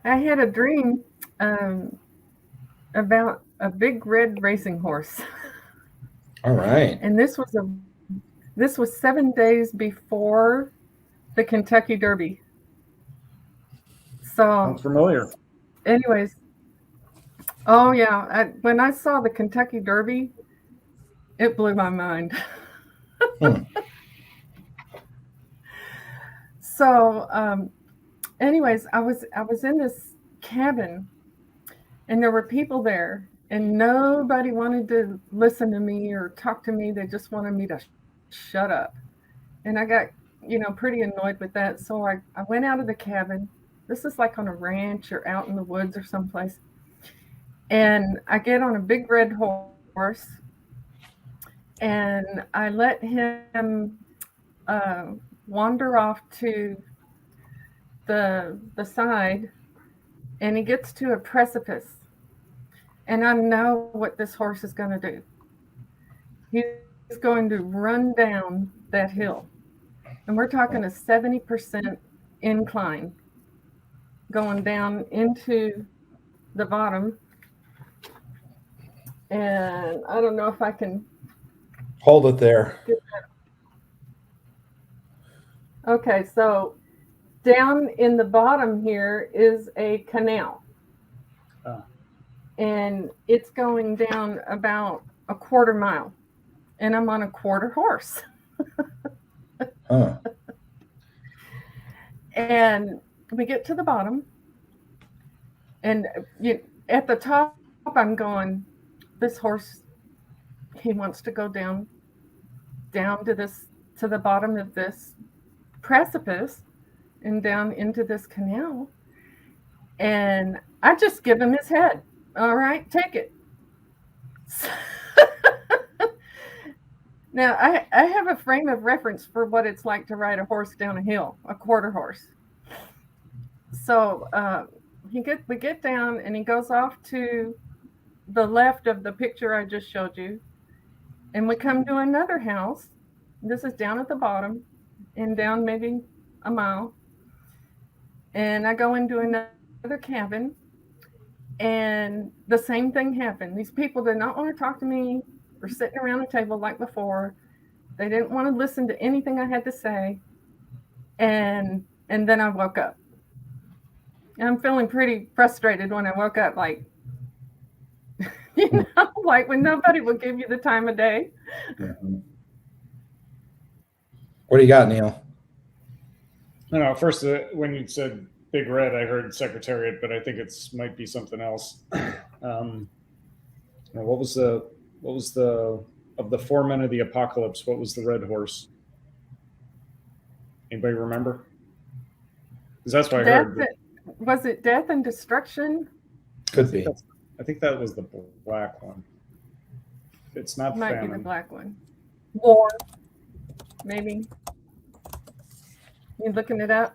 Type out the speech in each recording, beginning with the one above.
I had a dream um, about a big red racing horse, All right. and this was 7 days before the Kentucky Derby. So, Sounds familiar. anyways, oh yeah, when I saw the Kentucky Derby, it blew my mind. Hmm. So, anyways, I was in this cabin, and there were people there, and nobody wanted to listen to me or talk to me. They just wanted me to shut up. And I got, pretty annoyed with that. So I went out of the cabin. This is like on a ranch or out in the woods or someplace. And I get on a big red horse, and I let him uh, wander off to the side, and he gets to a precipice. And I know what this horse is going to do. He's going to run down that hill. And we're talking a 70% incline going down into the bottom. And I don't know if I can Hold it there. get okay, so down in the bottom here is a canal. Uh, And it's going down about a quarter mile. And I'm on a quarter horse. Huh. And we get to the bottom, and at the top, I'm going, this horse, he wants to go down to the bottom of this precipice and down into this canal. And I just give him his head. All right, take it. Now, I have a frame of reference for what it's like to ride a horse down a hill, a quarter horse. So we get down, and he goes off to the left of the picture I just showed you, and we come to another house. This is down at the bottom, and down maybe a mile. And I go into another cabin, and the same thing happened. These people did not want to talk to me. We're sitting around a table like before. They didn't want to listen to anything I had to say. And then I woke up. And I'm feeling pretty frustrated when I woke up, like, like when nobody will give you the time of day. Mhm. What do you got, Neil? no, no. First, when you said Big Red, I heard Secretariat, but I think it's might be something else. Um, what was the of the four men of the apocalypse? What was the red horse? Anybody remember? Because that's what I Death, heard. was it death and destruction? I Could think be. that's. I think that was the black one. It's not Might be the famine. black one. War, maybe. You looking it up?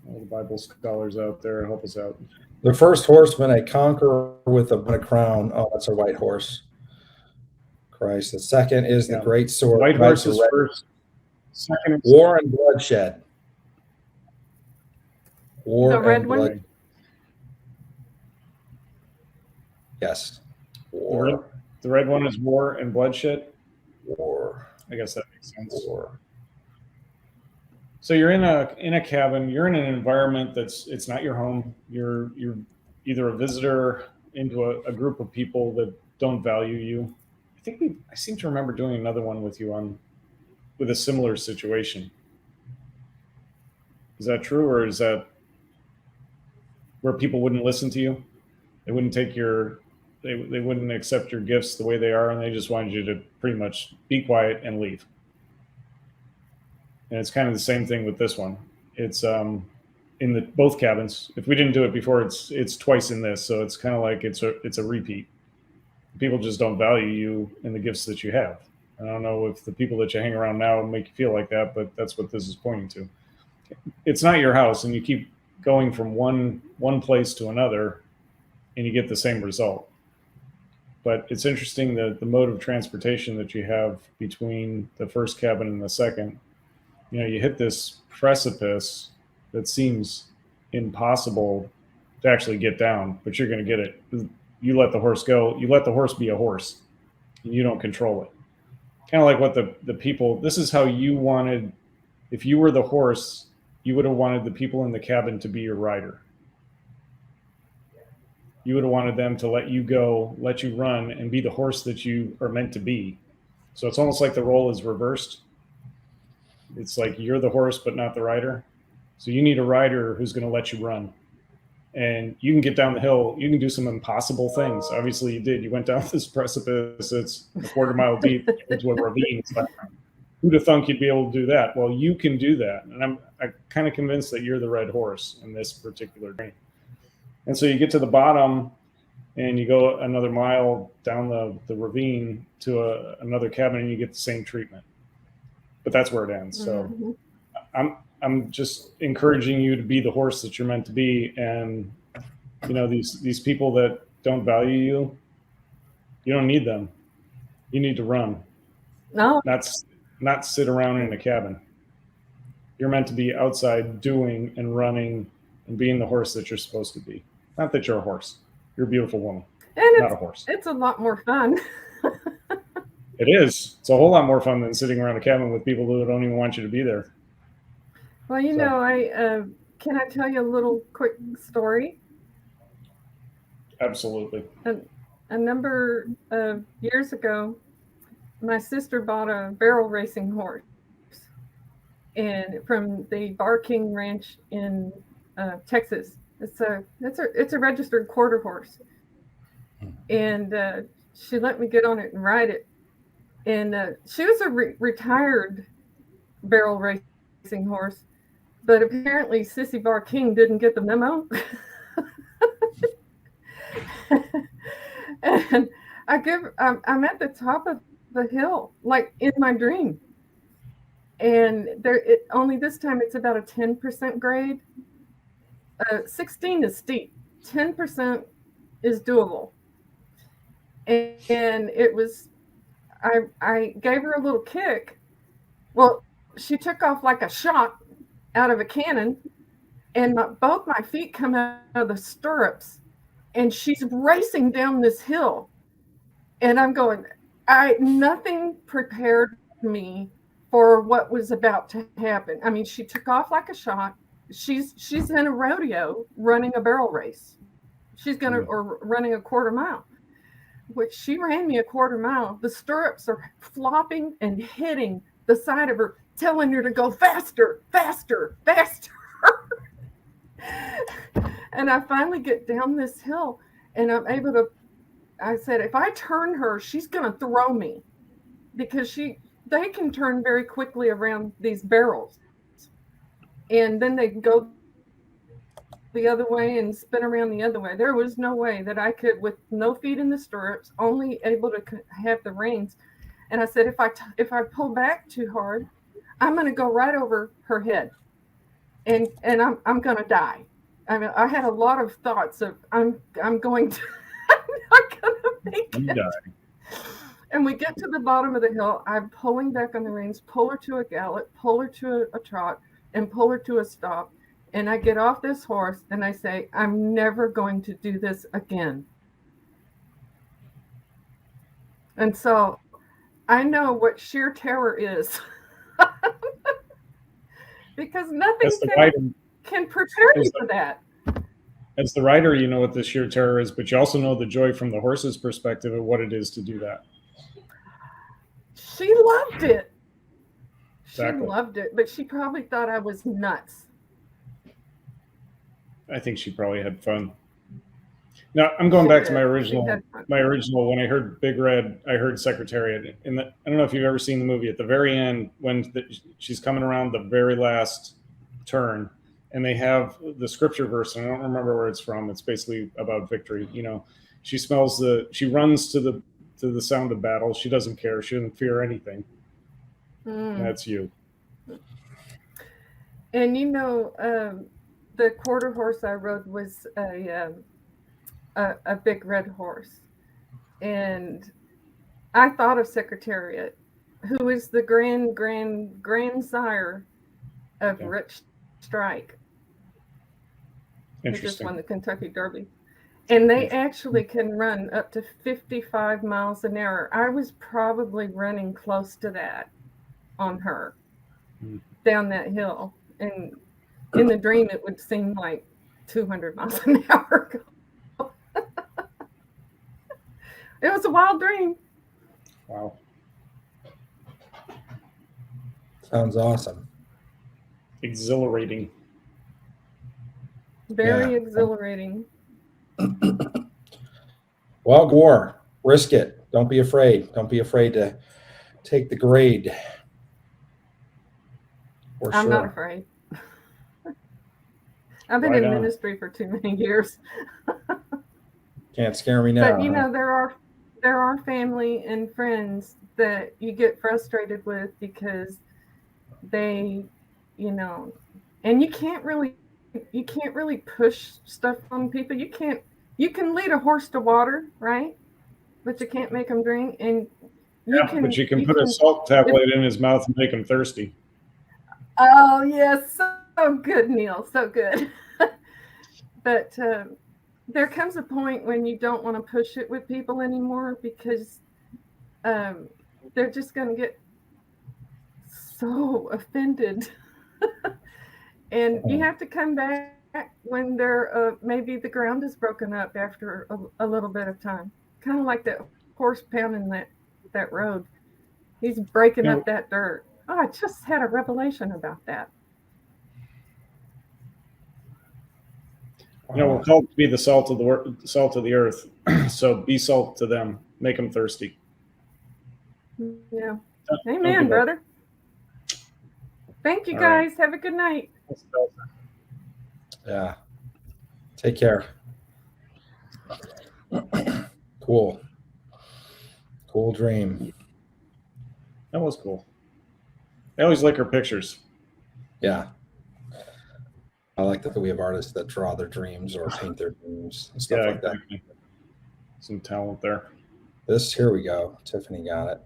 All the Bible scholars out there help us out. The first horseman, a conqueror with a crown. Oh, that's a white horse. Christ. The second is the Yeah, great the sword. white Rides horse the is red. first. Second is War and bloodshed. The War red and one? blood. okay. Yes. The red, War. the red one is war and bloodshed. War. I guess that makes sense. War. So you're in a cabin. You're in an environment it's not your home. You're either a visitor into a group of people that don't value you. I seem to remember doing another one with you on with a similar situation. Is that true, or is that where people wouldn't listen to you? They wouldn't take they wouldn't accept your gifts the way they are, and they just wanted you to pretty much be quiet and leave. And it's kind of the same thing with this one. It's in the both cabins. If we didn't do it before, it's twice in this, so it's kind of like it's a repeat. People just don't value you and the gifts that you have. I don't know if the people that you hang around now make you feel like that, but that's what this is pointing to. It's not your house, and you keep going from one place to another, and you get the same result. But it's interesting that the mode of transportation that you have between the first cabin and the second. You hit this precipice, that seems impossible to actually get down, but you're going to get it. You let the horse go. You let the horse be a horse, and you don't control it. Kind of like what the people. This is how you wanted. If you were the horse, you would have wanted the people in the cabin to be your rider. You would have wanted them to let you go, let you run, and be the horse that you are meant to be. So it's almost like the role is reversed. It's like you're the horse, but not the rider. So you need a rider who's going to let you run. And you can get down the hill. You can do some impossible things. Obviously, you did. You went down this precipice. It's a quarter mile deep into a ravine. It's like, who'd have thunk you'd be able to do that? Well, you can do that. And I'm kind of convinced that you're the right horse in this particular game. And so you get to the bottom and you go another mile down the ravine to another cabin and you get the same treatment. But that's where it ends. So I'm just encouraging you to be the horse that you're meant to be. And, you know, these people that don't value you, you don't need them. You need to run. No. Not sit around in a cabin. You're meant to be outside doing and running and being the horse that you're supposed to be. Not that you're a horse. You're a beautiful woman, and not a horse. It's a lot more fun. It is. It's a whole lot more fun than sitting around a cabin with people who don't even want you to be there. Well, you know, can I tell you a little quick story? Absolutely. A number of years ago, my sister bought a barrel racing horse, and from the Bar King Ranch in Texas. It's a registered quarter horse, and she let me get on it and ride it. And she was a retired barrel racing horse, but apparently Sissy Bar King didn't get the memo. And I'm at the top of the hill, like in my dream, and only this time it's about a 10% grade. 16 is steep, 10% is doable. And it was, I gave her a little kick. Well, she took off like a shot out of a cannon, and both my feet come out of the stirrups, and she's racing down this hill. And I'm going, nothing prepared me for what was about to happen. I mean, she took off like a shot. She's in a rodeo running a barrel race. She's or running a quarter mile, which she ran me a quarter mile. The stirrups are flopping and hitting the side of her, telling her to go faster, faster, faster. And I finally get down this hill, and I'm able to, I said, if I turn her, she's going to throw me, because they can turn very quickly around these barrels. And then they go the other way and spin around the other way. There was no way that I could, with no feet in the stirrups, only able to have the reins. And I said, if I pull back too hard, I'm going to go right over her head, and I'm going to die. I mean, I had a lot of thoughts of I'm going to I'm not going to make it. Die. And we get to the bottom of the hill. I'm pulling back on the reins, pull her to a gallop, pull her to a trot, and pull her to a stop. And I get off this horse and I say, I'm never going to do this again. And so I know what sheer terror is. Because nothing can prepare you for that. As the rider, you know what the sheer terror is, but you also know the joy from the horse's perspective of what it is to do that. She loved it. Exactly. She loved it, but she probably thought I was nuts. I think she probably had fun. Now, I'm going back to my original. When I heard Big Red, I heard Secretariat. I don't know if you've ever seen the movie. At the very end, when she's coming around the very last turn, and they have the scripture verse, and I don't remember where it's from. It's basically about victory. You know, she runs to the sound of battle. She doesn't care. She doesn't fear anything. That's you. And you know, the quarter horse I rode was a big red horse, and I thought of Secretariat, who is the grandsire of Rich Strike. He just Interesting. won the Kentucky Derby. And they actually can run up to 55 miles an hour. I was probably running close to that on her down that hill. And in the dream, it would seem like 200 miles an hour. It was a wild dream. Wow. Sounds awesome. Exhilarating. Very exhilarating. Well, war, risk it. Don't be afraid. Don't be afraid to take the grade. I'm not afraid. I've been in ministry for too many years. Can't scare me now. But you know, there are family and friends that you get frustrated with because they, you know, and you can't really push stuff on people. You can lead a horse to water, right? But you can't make them drink. And but you can put a salt tablet in his mouth and make him thirsty. Oh yes, so good, Neil, so good. But there comes a point when you don't want to push it with people anymore because they're just going to get so offended. And you have to come back when they're maybe the ground is broken up after a little bit of time. Kind of like that horse pounding that road. He's breaking up that dirt. Oh, I just had a revelation about that. You know, we're called to be the salt of the earth. So be salt to them. Make them thirsty. Yeah. Amen, brother. Thank you, guys. Right. Have a good night. Yeah. Take care. Cool. Cool dream. That was cool. I always like her pictures. Yeah. I like that we have artists that draw their dreams or paint their dreams and stuff like that. Some talent there. Here we go. Tiffany got it.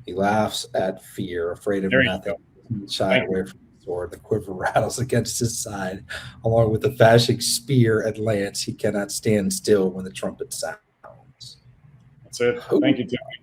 He laughs at fear, afraid of nothing. Shy away from the sword. The quiver rattles against his side, along with the flashing spear and lance. He cannot stand still when the trumpet sounds. That's it. Thank you, Tiffany.